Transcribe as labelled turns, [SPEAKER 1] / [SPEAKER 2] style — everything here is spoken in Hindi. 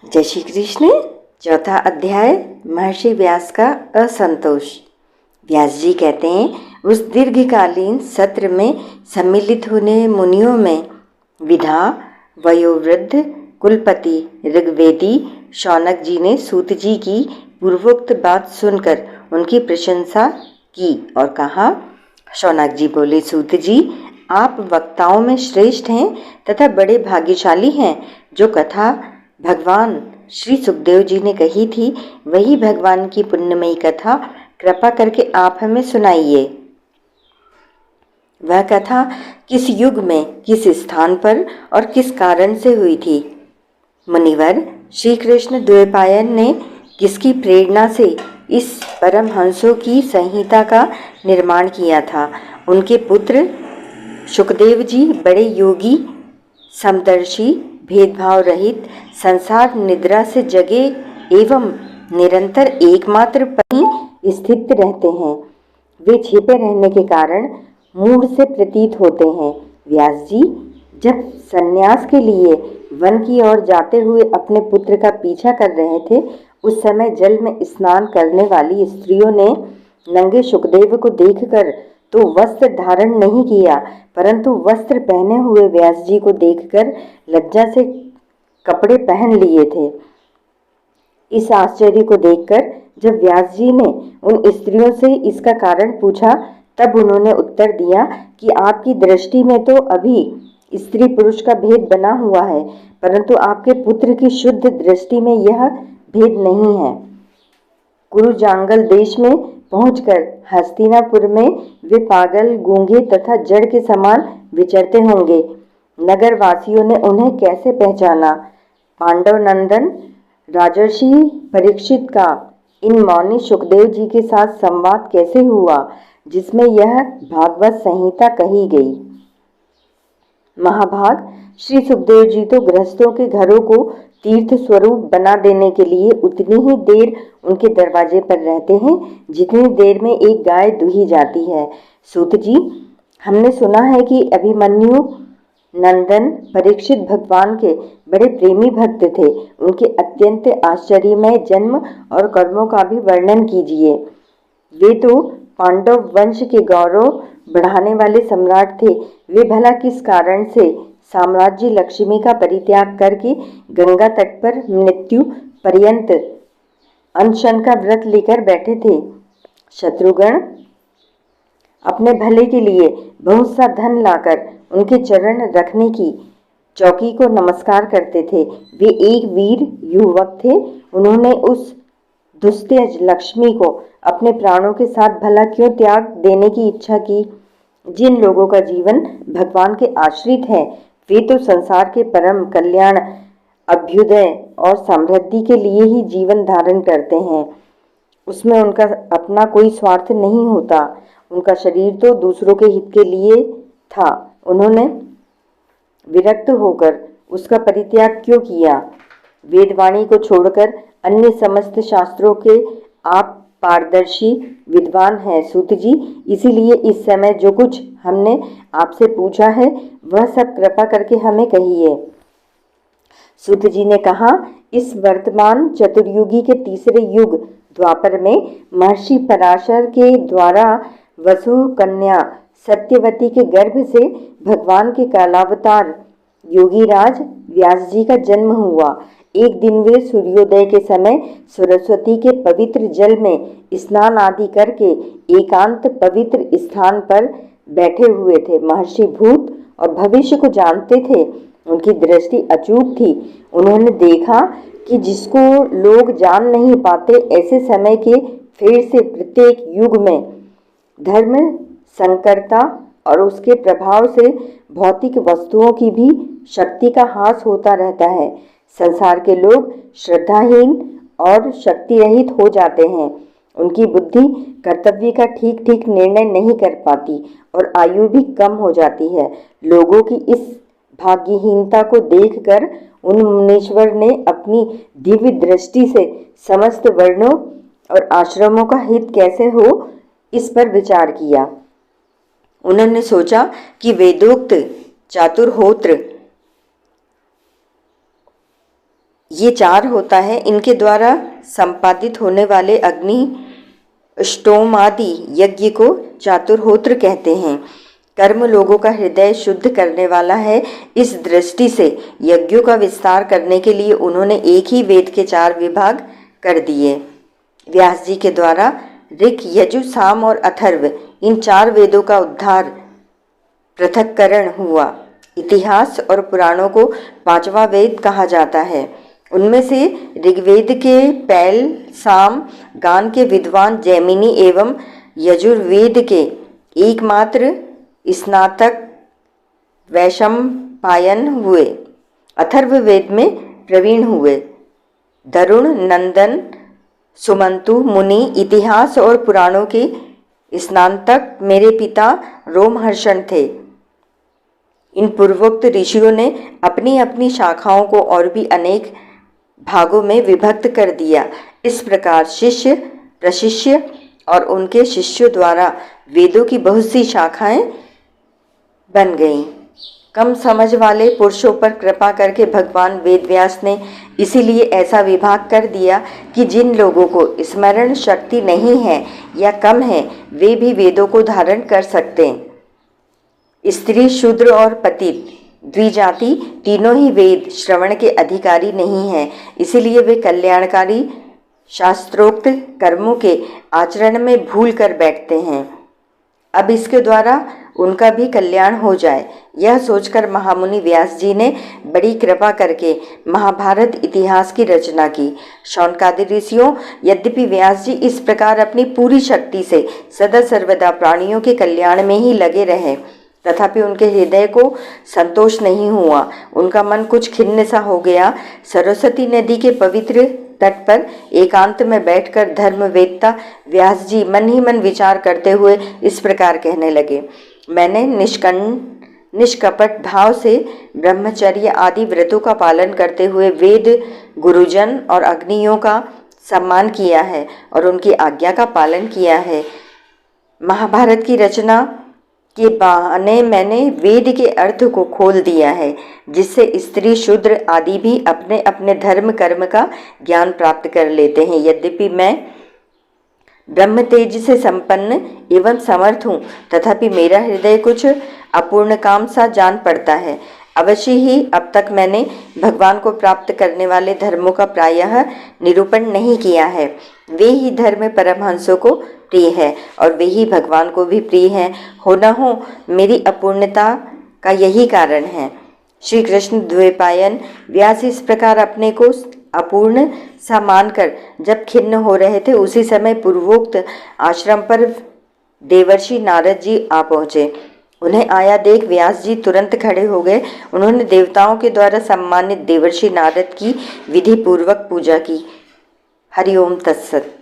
[SPEAKER 1] जय श्री कृष्ण। चौथा अध्याय महर्षि व्यास का असंतोष। व्यास जी कहते हैं, उस दीर्घकालीन सत्र में सम्मिलित होने मुनियों में विधा वयोवृद्ध कुलपति ऋग्वेदी शौनक जी ने सूत जी की पूर्वोक्त बात सुनकर उनकी प्रशंसा की और कहा। शौनक जी बोले, सूत जी, आप वक्ताओं में श्रेष्ठ हैं तथा बड़े भाग्यशाली हैं। जो कथा भगवान श्री सुखदेव जी ने कही थी, वही भगवान की पुण्यमयी कथा कृपा करके आप हमें सुनाइए। वह कथा किस युग में, किस स्थान पर और किस कारण से हुई थी? मुनिवर, श्री कृष्ण द्वैपायन ने किसकी प्रेरणा से इस परमहंसों की संहिता का निर्माण किया था? उनके पुत्र सुखदेव जी बड़े योगी, समदर्शी, भेदभाव रहित, संसार निद्रा से जगे एवं निरंतर एकमात्र पर ही स्थित रहते हैं। वे छिपे रहने के कारण मूढ़ से प्रतीत होते हैं। व्यास जी जब संन्यास के लिए वन की ओर जाते हुए अपने पुत्र का पीछा कर रहे थे, उस समय जल में स्नान करने वाली स्त्रियों ने नंगे सुखदेव को देखकर तो वस्त्र धारण नहीं किया, परंतु वस्त्र पहने हुए व्यास जी को देखकर लज्जा से कपड़े पहन लिए थे। इस आश्चर्य को देखकर जब व्यास जी ने उन स्त्रियों से इसका कारण पूछा, तब उन्होंने उत्तर दिया कि आपकी दृष्टि में तो अभी स्त्री पुरुष का भेद बना हुआ है, परंतु आपके पुत्र की शुद्ध दृष्टि में यह भेद नहीं है। कुरुजांगल देश में पहुंचकर हस्तिनापुर में वे पागल, गूंगे तथा जड़ के समान विचरते होंगे। नगर वासियों ने उन्हें कैसे पहचाना? पांडव नंदन राजर्षि परीक्षित का इन मौनी सुखदेव जी के साथ संवाद कैसे हुआ, जिसमें यह भागवत संहिता कही गई? महाभाग, श्री सुखदेव जी तो गृहस्थों के घरों को तीर्थ स्वरूप बना देने के लिए उतनी ही देर उनके दरवाजे पर रहते हैं जितनी देर में एक गाय दूही जाती है। सूत जी, हमने सुना है कि अभिमन्यु नंदन परीक्षित भगवान के बड़े प्रेमी भक्त थे। उनके अत्यंत आश्चर्यमय जन्म और कर्मों का भी वर्णन कीजिए। वे तो पांडव वंश के गौरव बढ़ाने वाले सम्राट थे। वे भला किस कारण से साम्राज्य लक्ष्मी का परित्याग करके गंगा तट पर मृत्यु पर्यंत अनशन का व्रत लेकर बैठे थे? शत्रुगण अपने भले के लिए बहुत सा धन लाकर उनके चरण रखने की चौकी को नमस्कार करते थे। वे एक वीर युवक थे। उन्होंने उस दुस्त्यज लक्ष्मी को अपने प्राणों के साथ भला क्यों त्याग देने की इच्छा की? जिन लोगों का जीवन भगवान के आश्रित है, वे तो संसार के परम कल्याण, अभ्युदय और समृद्धि के लिए ही जीवन धारण करते हैं। उसमें उनका अपना कोई स्वार्थ नहीं होता। उनका शरीर तो दूसरों के हित के लिए था। उन्होंने विरक्त होकर उसका परित्याग क्यों किया? वेदवाणी को छोड़कर अन्य समस्त शास्त्रों के आप पारदर्शी विद्वान हैं सूत जी, इसीलिए इस समय जो कुछ हमने आपसे पूछा है वह सब कृपा करके हमें कहिए। सूत जी ने कहा, इस वर्तमान चतुर्युगी के तीसरे युग द्वापर में महर्षि पराशर के द्वारा वसु कन्या सत्यवती के गर्भ से भगवान के कालावतार योगीराज व्यास जी का जन्म हुआ। एक दिन वे सूर्योदय के समय सरस्वती के पवित्र जल में स्नान आदि करके एकांत पवित्र स्थान पर बैठे हुए थे। महर्षि भूत और भविष्य को जानते थे। उनकी दृष्टि अचूक थी। उन्होंने देखा कि जिसको लोग जान नहीं पाते, ऐसे समय के फेर से प्रत्येक युग में धर्म संकरता और उसके प्रभाव से भौतिक वस्तुओं की भी शक्ति का ह्रास होता रहता है। संसार के लोग श्रद्धाहीन और शक्ति रहित हो जाते हैं। उनकी बुद्धि कर्तव्य का ठीक ठीक निर्णय नहीं कर पाती और आयु भी कम हो जाती है। लोगों की इस भाग्यहीनता को देखकर उन मुनीश्वर ने अपनी दिव्य दृष्टि से समस्त वर्णों और आश्रमों का हित कैसे हो, इस पर विचार किया। उन्होंने सोचा कि वेदोक्त चातुर्होत्र ये 4 होता है। इनके द्वारा संपादित होने वाले अग्नि अष्टोमादि यज्ञ को चातुर्होत्र कहते हैं। कर्म लोगों का हृदय शुद्ध करने वाला है। इस दृष्टि से यज्ञों का विस्तार करने के लिए उन्होंने एक ही वेद के 4 विभाग कर दिए। व्यास जी के द्वारा ऋक, यजु, साम और अथर्व इन 4 वेदों का उद्धार पृथक्करण हुआ। इतिहास और पुराणों को 5वां वेद कहा जाता है। उनमें से ऋग्वेद के पैल, साम, गान के विद्वान जैमिनी एवं यजुर्वेद के एकमात्र स्नातक वैशंपायन हुए। अथर्ववेद में प्रवीण हुए दरुण नंदन सुमंतु मुनि इतिहास और पुराणों के स्नातक मेरे पिता रोमहर्षण थे। इन पूर्वोक्त ऋषियों ने अपनी अपनी शाखाओं को और भी अनेक भागों में विभक्त कर दिया। इस प्रकार शिष्य, प्रशिष्य और उनके शिष्यों द्वारा वेदों की बहुत सी शाखाएं बन गईं। कम समझ वाले पुरुषों पर कृपा करके भगवान वेदव्यास ने इसीलिए ऐसा विभाग कर दिया कि जिन लोगों को स्मरण शक्ति नहीं है या कम है वे भी वेदों को धारण कर सकते हैं। स्त्री, शूद्र और पतित द्विजाति तीनों ही वेद श्रवण के अधिकारी नहीं हैं। इसीलिए वे कल्याणकारी शास्त्रोक्त कर्मों के आचरण में भूल कर बैठते हैं। अब इसके द्वारा उनका भी कल्याण हो जाए, यह सोचकर महामुनि व्यास जी ने बड़ी कृपा करके महाभारत इतिहास की रचना की। शौनकादि ऋषियों, यद्यपि व्यास जी इस प्रकार अपनी पूरी शक्ति से सदा सर्वदा प्राणियों के कल्याण में ही लगे रहे, तथापि उनके हृदय को संतोष नहीं हुआ। उनका मन कुछ खिन्न सा हो गया। सरस्वती नदी के पवित्र तट पर एकांत में बैठकर धर्मवेत्ता व्यास जी मन ही मन विचार करते हुए इस प्रकार कहने लगे। मैंने निष्कपट भाव से ब्रह्मचर्य आदि व्रतों का पालन करते हुए वेद, गुरुजन और अग्नियों का सम्मान किया है और उनकी आज्ञा का पालन किया है। महाभारत की रचना के बहाने मैंने वेद के अर्थ को खोल दिया है, जिससे स्त्री, शूद्र आदि भी अपने अपने धर्म कर्म का ज्ञान प्राप्त कर लेते हैं। यद्यपि मैं ब्रह्म तेज से संपन्न एवं समर्थ हूँ, तथापि मेरा हृदय कुछ अपूर्ण काम सा जान पड़ता है। अवश्य ही अब तक मैंने भगवान को प्राप्त करने वाले धर्मों का प्रायः निरूपण नहीं किया है। वे ही धर्म परमहंसों को प्रिय है और वे ही भगवान को भी प्रिय है। हो न हो मेरी अपूर्णता का यही कारण है। श्री कृष्ण द्वैपायन व्यास इस प्रकार अपने को अपूर्ण सा मानकर जब खिन्न हो रहे थे, उसी समय पूर्वोक्त आश्रम पर देवर्षि नारद जी आ पहुँचे। उन्हें आया देख व्यास जी तुरंत खड़े हो गए। उन्होंने देवताओं के द्वारा सम्मानित देवर्षि नारद की विधि पूर्वक पूजा की। हरि ओम तत्सत।